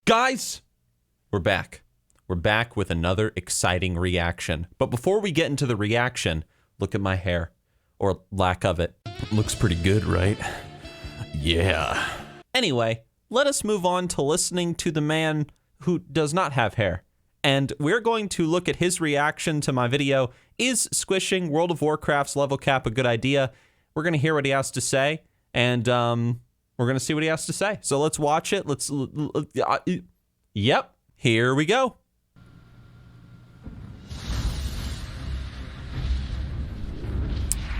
Guys, we're back. We're back with another exciting reaction. But before we get into the reaction, look at my hair. Or lack of it. Looks pretty good, right? Yeah. Anyway, let us move on to listening to the man who does not have hair. And we're going to look at his reaction to my video, Is Squishing World of Warcraft's level cap a good idea? We're going to hear what he has to say, and we're going to see what he has to say. So let's watch it. Yep, here we go.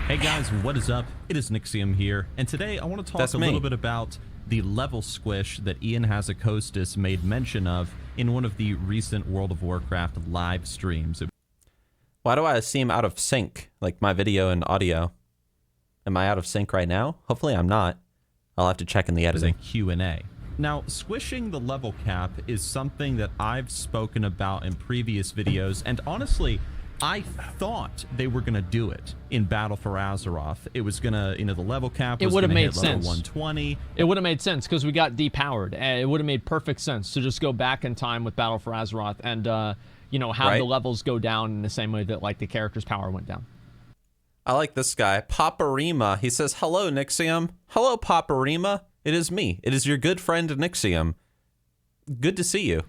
Hey guys, what is up? It is Nixxiom here, and today I want to talk a little bit about the level squish that Ian Hazzikostas made mention of in one of the recent World of Warcraft live streams. Why do I seem out of sync, like my video and audio? Am I out of sync right now? Hopefully I'm not. I'll have to check in the editing. As a Q&A. Now, squishing the level cap is something that I've spoken about in previous videos, and honestly, I thought they were going to do it in Battle for Azeroth. It was going to, the level cap was going to hit level 120. It would have made sense because we got depowered. It would have made perfect sense to just go back in time with Battle for Azeroth and, have the levels go down in the same way that, like, the character's power went down. I like this guy, Paparima. He says, hello, Nixxiom. Hello, Paparima. It is me. It is your good friend, Nixxiom. Good to see you.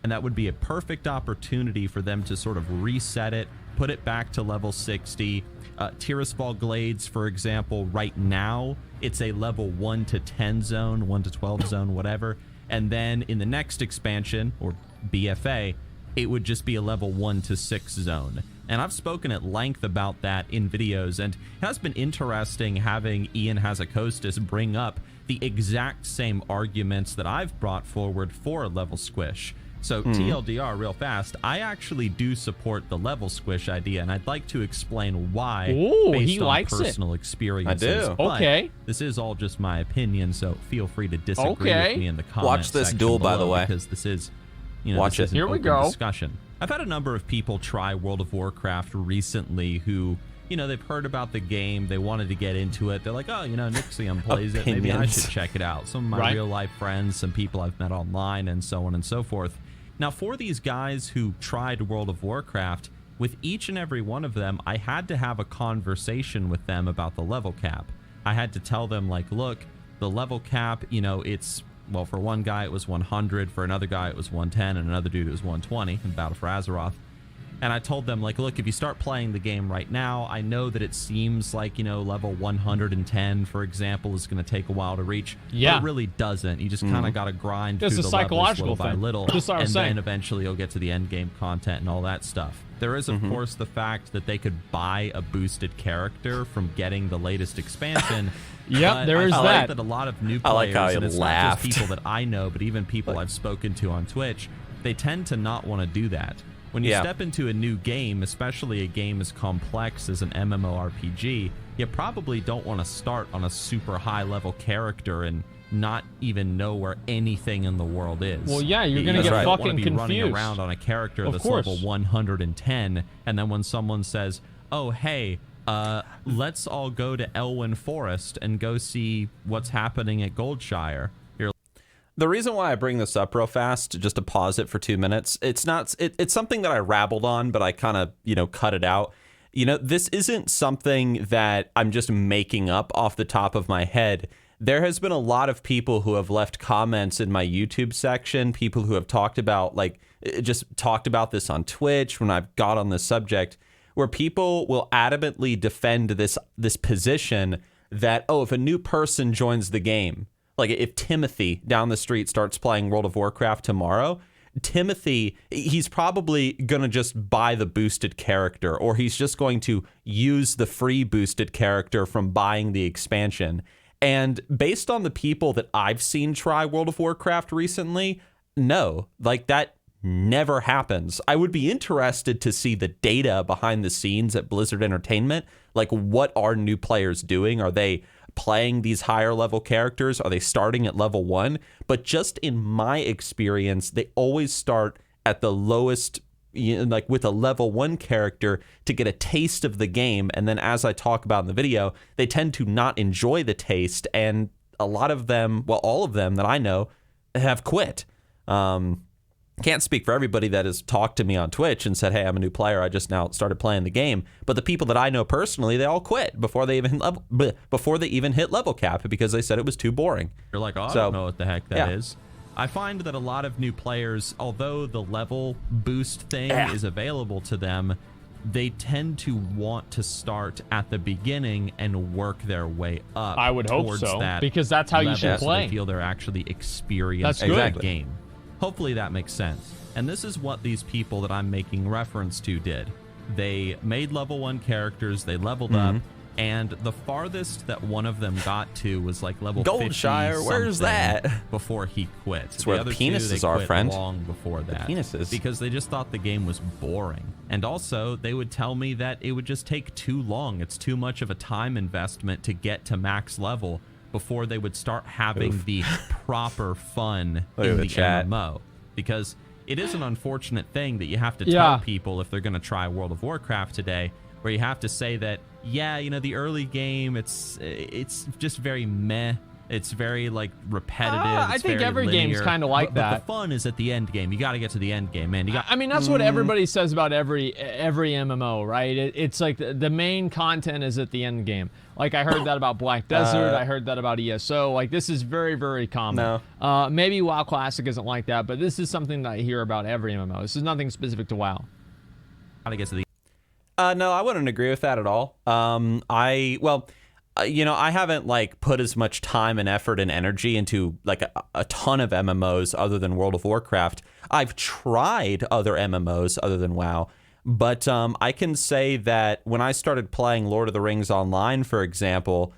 And that would be a perfect opportunity for them to sort of reset it, put it back to level 60. Tirisfal Glades, for example, right now, it's a level 1 to 10 zone, 1 to 12 zone, whatever. And then in the next expansion, or BFA, it would just be a level 1 to 6 zone. And I've spoken at length about that in videos, and it has been interesting having Ian Hazzikostas bring up the exact same arguments that I've brought forward for a level squish. So TLDR, real fast, I actually do support the level squish idea, and I'd like to explain why based on personal experiences. I do. But okay. This is all just my opinion, so feel free to disagree with me in the comments. Watch this duel, by the way. Because this is, Watch this is it. an Here we open go. discussion. I've had a number of people try World of Warcraft recently who, they've heard about the game, they wanted to get into it. They're like, oh, Nixxiom plays it, maybe I should check it out. Some of my real-life friends, some people I've met online, and so on and so forth. Now, for these guys who tried World of Warcraft, with each and every one of them, I had to have a conversation with them about the level cap. I had to tell them, like, look, the level cap, it's... Well, for one guy, it was 100. For another guy, it was 110. And another dude, it was 120 in Battle for Azeroth. And I told them, like, look, if you start playing the game right now, I know that it seems like, level 110, for example, is going to take a while to reach. Yeah. But it really doesn't. You just kind of got to grind It's through a the levels psychological little by thing. little. Just what I was saying. Then eventually you'll get to the end game content and all that stuff. There is, of course, the fact that they could buy a boosted character from getting the latest expansion. Yep, there is I that. like that a lot of new players, I like how he and it's laughed. not just people that I know, but even people I've spoken to on Twitch, they tend to not want to do that. When you step into a new game, especially a game as complex as an MMORPG, you probably don't want to start on a super high-level character and not even know where anything in the world is. Well, yeah, you're going to get fucking fucking be confused. running around on a character that's level 110, and then when someone says, oh, hey, let's all go to Elwyn Forest and go see what's happening at Goldshire. The reason why I bring this up real fast, just to pause it for 2 minutes, it's something that I rabbled on, but I kind of, cut it out. This isn't something that I'm just making up off the top of my head. There has been a lot of people who have left comments in my YouTube section, people who have talked about, just talked about this on Twitch when I've got on this subject, where people will adamantly defend this position that, oh, if a new person joins the game, like if Timothy down the street starts playing World of Warcraft tomorrow, Timothy, he's probably going to just buy the boosted character, or he's just going to use the free boosted character from buying the expansion. And based on the people that I've seen try World of Warcraft recently, no, that never happens. I would be interested to see the data behind the scenes at Blizzard Entertainment. Like, what are new players doing? Are they playing these higher level characters? Are they starting at level 1? But just in my experience, they always start at the lowest, with a level 1 character to get a taste of the game. And then, as I talk about in the video, they tend to not enjoy the taste. And a lot of them, well, all of them that I know, have quit. Can't speak for everybody that has talked to me on Twitch and said, hey, I'm a new player, I just now started playing the game. But the people that I know personally, they all quit before they even hit level cap because they said it was too boring. You're like, oh, I don't know what the heck that is. I find that a lot of new players, although the level boost thing is available to them, they tend to want to start at the beginning and work their way up. I would hope so, because that's how you should play. So they feel they're actually experienced in the game. Hopefully that makes sense. And this is what these people that I'm making reference to did. They made level 1 characters, they leveled up, and the farthest that one of them got to was like level 50 Goldshire, where's that? Before he quit. It's where the penises are, friend. Long before that. The penises. Because they just thought the game was boring. And also, they would tell me that it would just take too long. It's too much of a time investment to get to max level before they would start having the proper fun in the MMO. Because it is an unfortunate thing that you have to tell people if they're going to try World of Warcraft today, where you have to say that, yeah, you know, the early game, it's just very meh. It's very, like, repetitive. I think every game's kind of like that. But the fun is at the end game. You got to get to the end game, man. I mean, that's what everybody says about every MMO, right? It's like the main content is at the end game. Like, I heard that about Black Desert. I heard that about ESO. Like, this is very, very common. No. Maybe WoW Classic isn't like that, but this is something that I hear about every MMO. This is nothing specific to WoW. Got to get to the no, I wouldn't agree with that at all. You know, I haven't like put as much time and effort and energy into like a ton of MMOs other than World of Warcraft. I've tried other MMOs other than WoW, but I can say that when I started playing Lord of the Rings Online, for example,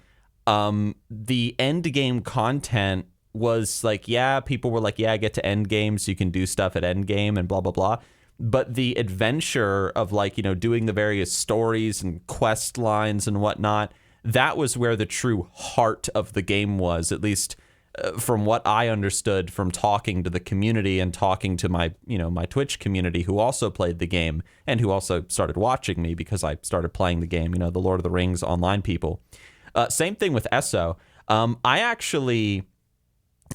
the end game content was like, yeah, people were like, yeah, get to end game so you can do stuff at end game and blah, blah, blah. But the adventure of like, you know, doing the various stories and quest lines and whatnot, that was where the true heart of the game was, at least from what I understood from talking to the community and talking to my Twitch community who also played the game and who also started watching me because I started playing the game, you know, the Lord of the Rings Online people. Same thing with ESO. I actually...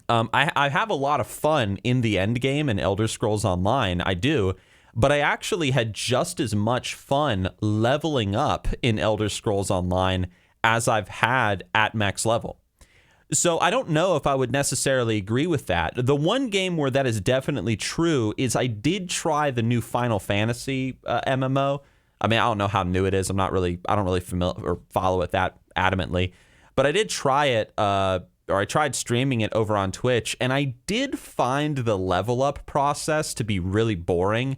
I have a lot of fun in the end game in Elder Scrolls Online. I do. But I actually had just as much fun leveling up in Elder Scrolls Online as I've had at max level. So I don't know if I would necessarily agree with that. The one game where that is definitely true is I did try the new Final Fantasy MMO. I mean, I don't know how new it is. I don't really familiar or follow it that adamantly. But I did try it, or I tried streaming it over on Twitch, and I did find the level up process to be really boring.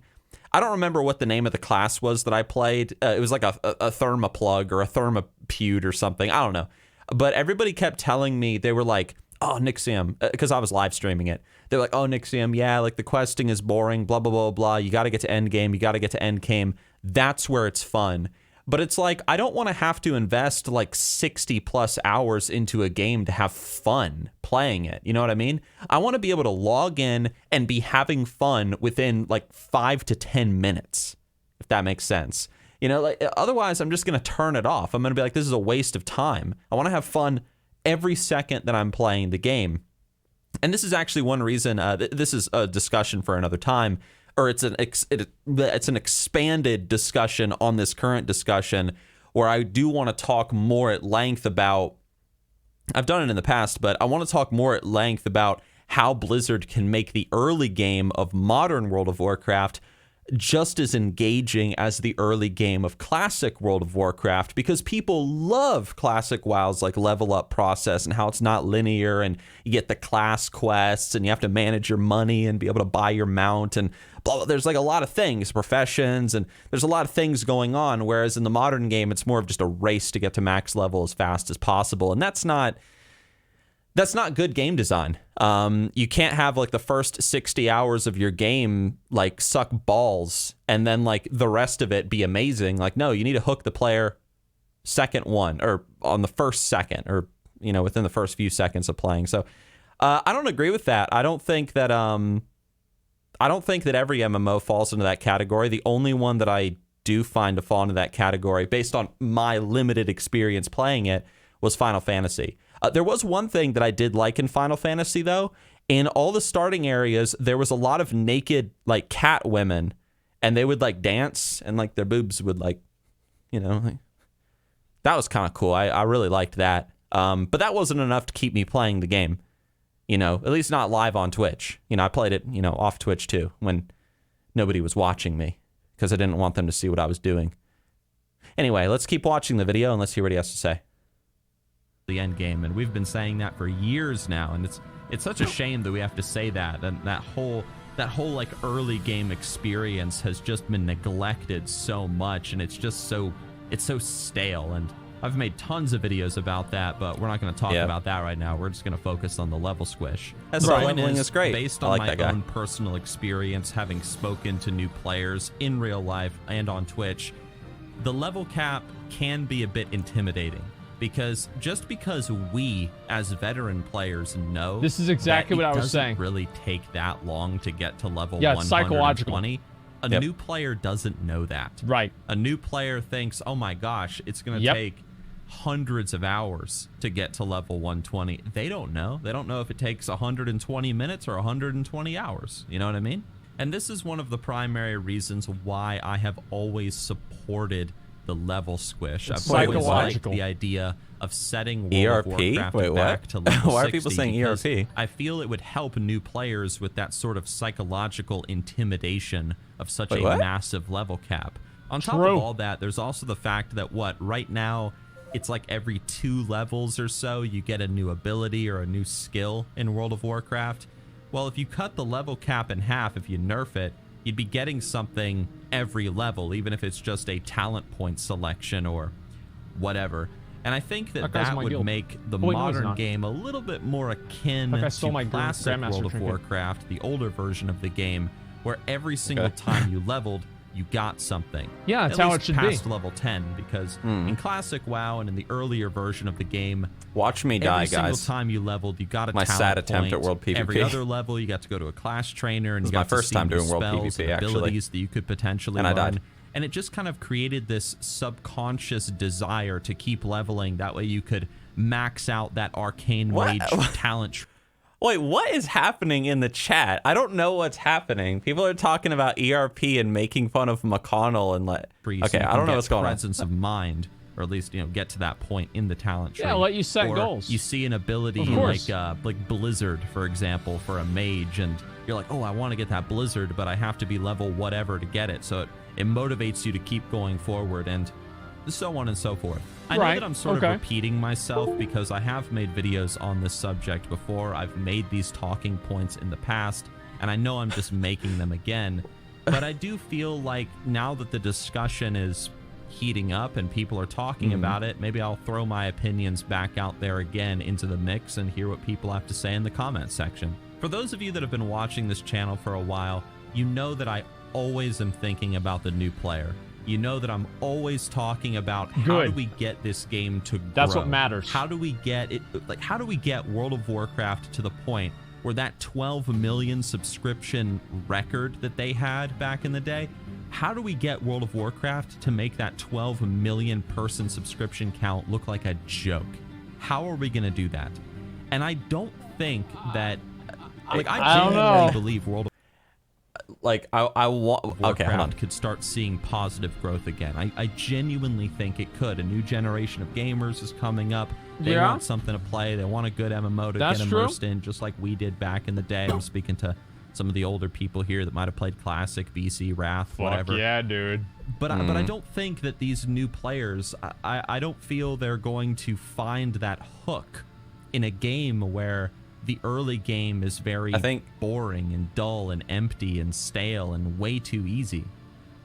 I don't remember what the name of the class was that I played. It was like a thermoplug or a thermopude or something. I don't know. But everybody kept telling me, they were like, oh, Nixxiom, because I was live streaming it. They're like, oh, Nixxiom, yeah, like the questing is boring, blah, blah, blah, blah. You got to get to end game. You got to get to end game. That's where it's fun. But it's like, I don't want to have to invest like 60 plus hours into a game to have fun playing it. You know what I mean? I want to be able to log in and be having fun within like 5 to 10 minutes, if that makes sense. You know, like otherwise I'm just going to turn it off. I'm going to be like, this is a waste of time. I want to have fun every second that I'm playing the game. And this is actually one reason, this is a discussion for another time, or it's an expanded discussion on this current discussion where I do want to talk more at length about, I've done it in the past, but I want to talk more at length about how Blizzard can make the early game of modern World of Warcraft just as engaging as the early game of classic World of Warcraft, because people love classic WoW's like level up process and how it's not linear and you get the class quests and you have to manage your money and be able to buy your mount and blah, blah. There's like a lot of things, professions, and there's a lot of things going on, whereas in the modern game it's more of just a race to get to max level as fast as possible, and that's not good game design. You can't have like the first 60 hours of your game like suck balls and then like the rest of it be amazing. Like, no, you need to hook the player second one or on the first second or, you know, within the first few seconds of playing. So I don't agree with that. I don't think that every MMO falls into that category. The only one that I do find to fall into that category based on my limited experience playing it was Final Fantasy. There was one thing that I did like in Final Fantasy, though, in all the starting areas, there was a lot of naked, like, cat women, and they would, like, dance, and, like, their boobs would, like, you know, like, that was kind of cool. I really liked that. But that wasn't enough to keep me playing the game, you know, at least not live on Twitch. You know, I played it, you know, off Twitch too, when nobody was watching me, because I didn't want them to see what I was doing. Anyway, let's keep watching the video and let's hear what he has to say. The end game, and we've been saying that for years now, and it's such a shame that we have to say that, and that whole like early game experience has just been neglected so much, and it's so stale. And I've made tons of videos about that, but we're not going to talk about that right now. We're just going to focus on the level squish. The leveling is great. Based on my own personal experience, having spoken to new players in real life and on Twitch, the level cap can be a bit intimidating. Because just because we, as veteran players, know this is exactly what I was saying. It doesn't really take that long to get to level 120. It's psychological. A new player doesn't know that. Right. A new player thinks, oh my gosh, it's going to take hundreds of hours to get to level 120. They don't know. They don't know if it takes 120 minutes or 120 hours. You know what I mean? And this is one of the primary reasons why I have always supported the level squish. I've always liked the idea of setting World of Warcraft back to level 60. Why are people saying ERP? I feel it would help new players with that sort of psychological intimidation of such a massive level cap. On top of all that, there's also the fact that right now, it's like every 2 levels or so, you get a new ability or a new skill in World of Warcraft. Well, if you cut the level cap in half, if you nerf it, you'd be getting something every level, even if it's just a talent point selection or whatever. And I think that would make the modern game a little bit more akin to classic World of Warcraft, the older version of the game, where every single time you leveled, you got something. Yeah, that's how it should be. Past level 10, because in classic WoW and in the earlier version of the game, watch me die, guys. Every single time you leveled, you got a my talent sad attempt point. at world PvP. Every other level, you got to go to a class trainer, and this you got my first to see time doing world spells PvP, and abilities that you could potentially learn. I died. And it just kind of created this subconscious desire to keep leveling. That way you could max out that arcane mage talent. Wait, what is happening in the chat? I don't know what's happening. People are talking about ERP and making fun of McConnell and okay, I don't know what's going on. Presence of mind, or at least get to that point in the talent tree. Yeah, let you set goals. You see an ability like Blizzard, for example, for a mage, and you're like, oh, I want to get that Blizzard, but I have to be level whatever to get it. So it motivates you to keep going forward, and so on and so forth. I know that I'm sort of repeating myself because I have made videos on this subject before. I've made these talking points in the past, and I know I'm just making them again. But I do feel like now that the discussion is heating up and people are talking about it, maybe I'll throw my opinions back out there again into the mix and hear what people have to say in the comment section. For those of you that have been watching this channel for a while, you know that I always am thinking about the new player. You know that I'm always talking about how do we get this game to grow. That's what matters. How do we get it? Like, how do we get World of Warcraft to the point where that 12 million subscription record that they had back in the day? How do we get World of Warcraft to make that 12 million person subscription count look like a joke? How are we going to do that? And I don't think that, like, I genuinely believe World of Warcraft could start seeing positive growth again. I genuinely think it could. A new generation of gamers is coming up. They want something to play. They want a good MMO to get immersed in, just like we did back in the day. I'm speaking to some of the older people here that might have played Classic, BC, Wrath, whatever. Yeah, dude. But I don't think that these new players, I don't feel they're going to find that hook in a game where the early game is very boring and dull and empty and stale and way too easy.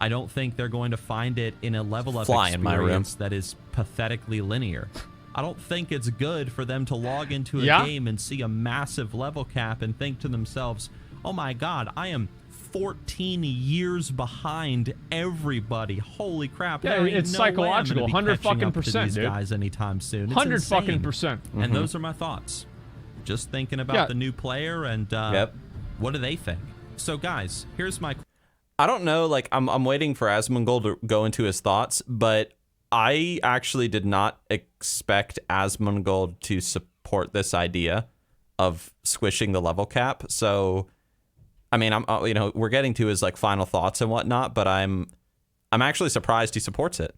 I don't think they're going to find it in a level of experience that is pathetically linear. I don't think it's good for them to log into a game and see a massive level cap and think to themselves, oh my god, I am 14 years behind everybody. Holy crap. Yeah, it's psychological. 100% these guys anytime soon. 100%. And those are my thoughts. Just thinking about the new player and what do they think? So guys, here's my... I don't know, like, I'm waiting for Asmongold to go into his thoughts, but I actually did not expect Asmongold to support this idea. of squishing the level cap. So, I mean, we're getting to his like final thoughts and whatnot, but I'm actually surprised he supports it.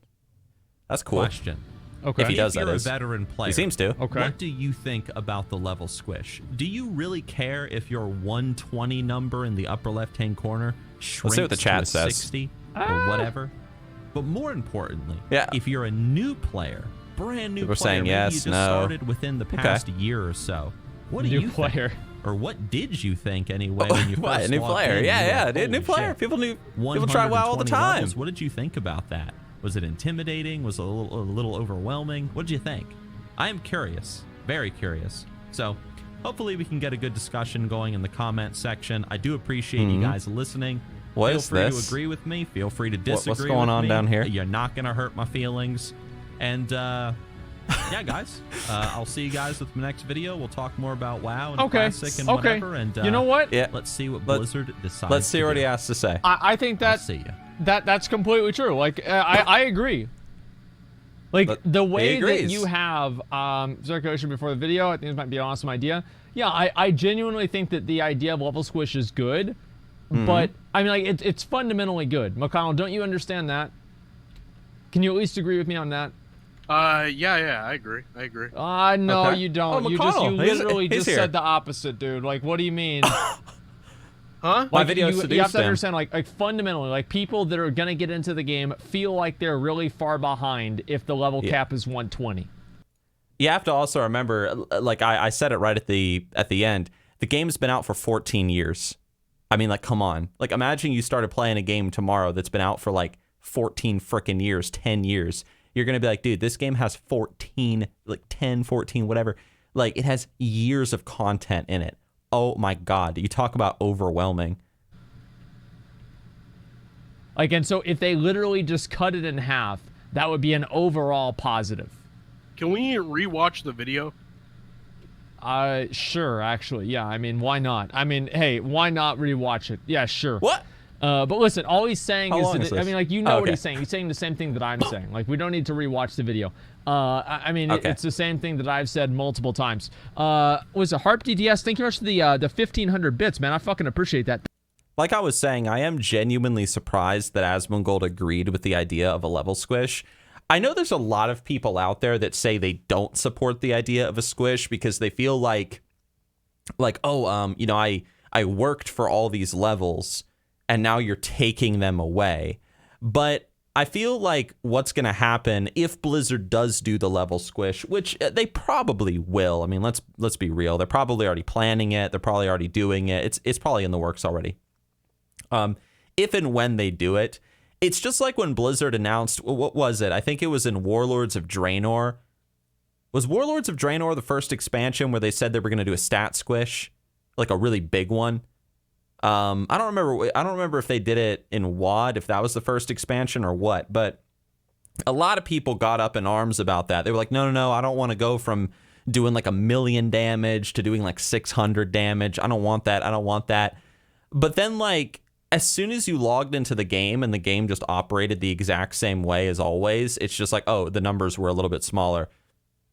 That's cool. Question. Okay. If he does, you're a veteran player, he seems to. Okay. What do you think about the level squish? Do you really care if your 120 number in the upper left-hand corner shrinks Let's see what the chat to says. 60 or whatever? But more importantly, if you're a new player, brand new People player, saying maybe yes, you just no. started within the past year or so. What do you think? Or what did you think anyway when you first new logged player? in? Yeah, dude, new player. Shit. People try WoW all the 120 time. levels. What did you think about that? Was it intimidating? Was it a little overwhelming? What did you think? I am curious, very curious. So hopefully we can get a good discussion going in the comment section. I do appreciate you guys listening. Feel free to agree with me. Feel free to disagree with me. What's going on down here? You're not going to hurt my feelings. And yeah, guys, I'll see you guys with my next video. We'll talk more about WoW and Classic and whatever. And you know what? Let's see what Blizzard decides. Let's see what he has to say. I think that's that's completely true. Like I agree. Like the way that you have circulation before the video, I think this might be an awesome idea. Yeah, I genuinely think that the idea of level squish is good, but I mean, like it's fundamentally good. McConnell, don't you understand that? Can you at least agree with me on that? Yeah, I agree. No, you don't. Oh, you literally just said the opposite, dude. Like, what do you mean? Huh? My Like, video you have to understand, like fundamentally, like people that are gonna get into the game feel like they're really far behind if the level cap is 120. You have to also remember, like I said it right at the end, the game's been out for 14 years. I mean, like, come on. Like, imagine you started playing a game tomorrow that's been out for like 14 frickin' years, 10 years. You're going to be like, dude, this game has 14, like 10, 14, whatever. Like, it has years of content in it. Oh my God. You talk about overwhelming. Like, and so if they literally just cut it in half, that would be an overall positive. Can we rewatch the video? Sure, actually. Yeah, I mean, why not? I mean, hey, why not rewatch it? Yeah, sure. What? But listen, all he's saying How is, long that, is this? I mean, like, you know what he's saying. He's saying the same thing that I'm saying. Like, we don't need to rewatch the video. I mean, it's the same thing that I've said multiple times. Was it Harp DDS? Thank you much for the 1,500 bits, man. I fucking appreciate that. Like I was saying, I am genuinely surprised that Asmongold agreed with the idea of a level squish. I know there's a lot of people out there that say they don't support the idea of a squish because they feel like oh, you know, I worked for all these levels and now you're taking them away. But I feel like what's going to happen if Blizzard does do the level squish, which they probably will. I mean, let's be real. They're probably already planning it. They're probably already doing it. It's probably in the works already. If and when they do it, it's just like when Blizzard announced, what was it? I think it was in Warlords of Draenor. Was Warlords of Draenor the first expansion where they said they were going to do a stat squish, like a really big one? I don't remember if they did it in WoD, if that was the first expansion or what, but a lot of people got up in arms about that. They were like, no, I don't want to go from doing like 1 million damage to doing like 600 damage. I don't want that. But then, like, as soon as you logged into the game and the game just operated the exact same way as always, it's just like, oh, the numbers were a little bit smaller.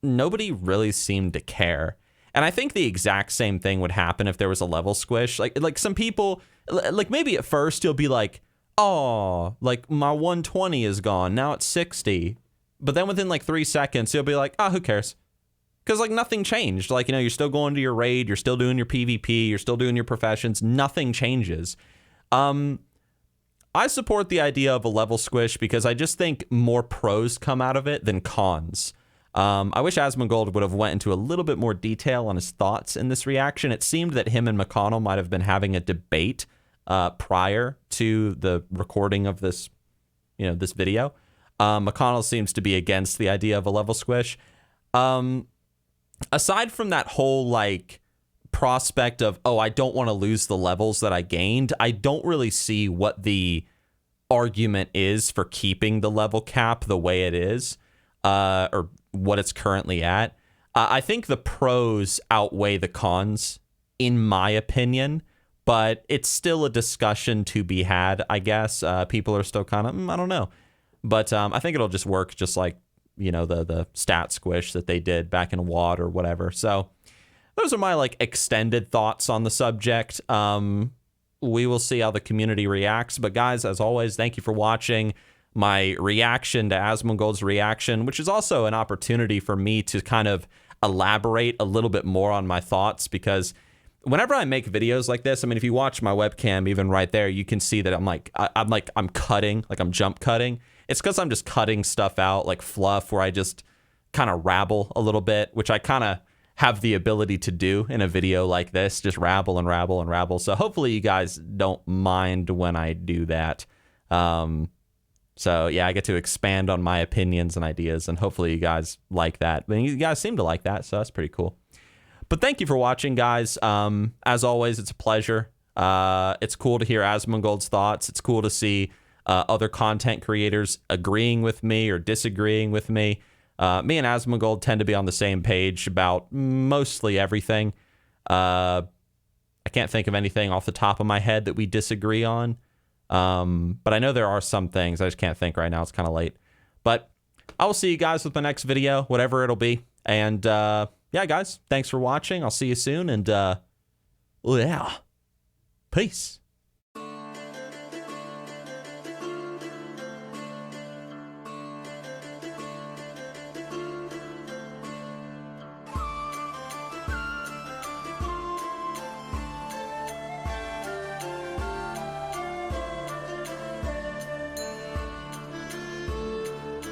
Nobody really seemed to care. And I think the exact same thing would happen if there was a level squish. Like some people, like maybe at first you'll be like, oh, like my 120 is gone. Now it's 60. But then within like 3 seconds, you'll be like, oh, who cares? Because like nothing changed. Like, you know, you're still going to your raid. You're still doing your PvP. You're still doing your professions. Nothing changes. I support the idea of a level squish because I just think more pros come out of it than cons. I wish Asmongold would have went into a little bit more detail on his thoughts in this reaction. It seemed that him and McConnell might have been having a debate prior to the recording of this, you know, this video. McConnell seems to be against the idea of a level squish. Aside from that whole like prospect of, oh, I don't want to lose the levels that I gained, I don't really see what the argument is for keeping the level cap the way it is, or what it's currently at. I think the pros outweigh the cons, in my opinion, but it's still a discussion to be had, I guess. People are still kind of, I don't know. But I think it'll just work just like, you know, the stat squish that they did back in WoD or whatever. So those are my like extended thoughts on the subject. We will see how the community reacts. But guys, as always, thank you for watching my reaction to Asmongold's reaction, which is also an opportunity for me to kind of elaborate a little bit more on my thoughts, because whenever I make videos like this, I mean, if you watch my webcam, even right there, you can see that I'm cutting, like I'm jump cutting. It's because I'm just cutting stuff out like fluff, where I just kind of rabble a little bit, which I kind of have the ability to do in a video like this, just rabble and rabble and rabble. So hopefully you guys don't mind when I do that. So yeah, I get to expand on my opinions and ideas, and hopefully you guys like that. I mean, you guys seem to like that, so that's pretty cool. But thank you for watching, guys. As always, it's a pleasure. It's cool to hear Asmongold's thoughts. It's cool to see other content creators agreeing with me or disagreeing with me. Me and Asmongold tend to be on the same page about mostly everything. I can't think of anything off the top of my head that we disagree on. But I know there are some things. I just can't think right now. It's kind of late. But I will see you guys with my next video, whatever it'll be. And yeah, guys, thanks for watching. I'll see you soon. And yeah, peace.